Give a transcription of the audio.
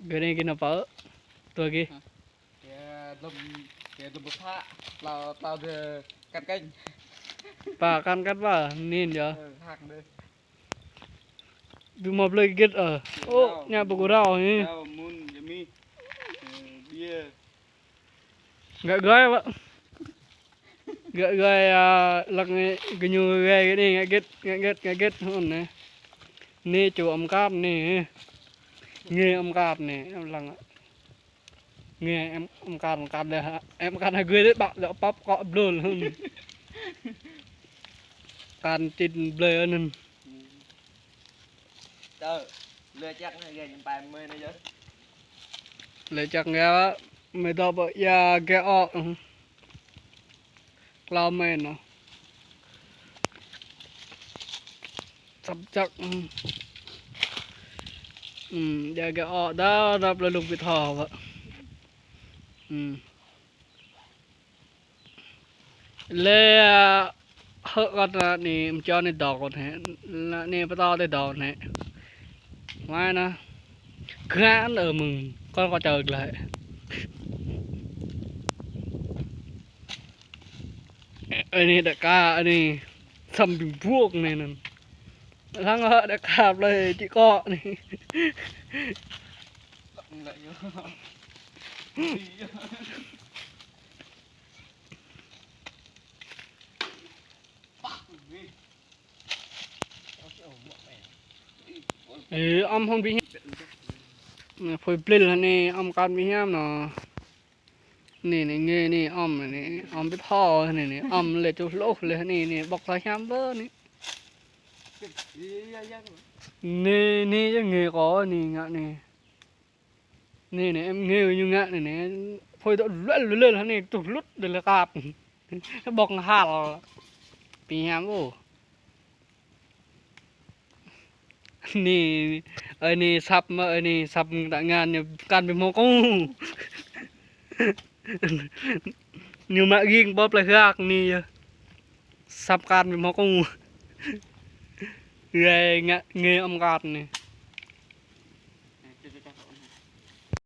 Gini kena apa? Tu lagi. Ya lum pha tao de cắt kênh. Pa kan pa nin ya. Hak deh. Du mau beli git Oh, nya bergurau ni. Tao mun yami. Bia. Enggak gaya, Pak. Enggak gaya lak ni genyu gaya ni ngagit hon ni. Ni chu âm cáp ni. Nghe âm cáp ni lăng. Nghe em âm cáp đây hả? Em cáp hay gửi đấy bạn lọ pop cọ blur hơn. Can tin blur nên. Tao lừa chắc hay gầy 80 nữa chứ. Lừa chắc nghe mày tao bảo ya get off. Cloud man nó. Sắp chắc. Ya get off đó đập là lục bị thò vậy. Lê hớt con này cho nên đỏ con thế này bắt to đây đỏ này mai nó gán ở mừng con có chờ lại anh này đại ca anh này sầm bình vuông này nè thằng họ đại ca đây chị co này ông không biết phơi plin là nè ông can biết ham nó nè nghe nè ông nè ông biết thò nè ông lấy chỗ lỗ lấy nè bọc ra ham bơ nè nè chứ nghe có nè ngạ nè em nghe như ngạ nè phơi đó lên nè tụt lút để là cạp bọc hạt bị ham vôนี่นี่ซับมานี่ซับต่างงานเนี่ยการเป็นโมกูนี่มายิงบ๊อบเลยฮักนี่ซับการเป็นโมกูเงยอำการนี่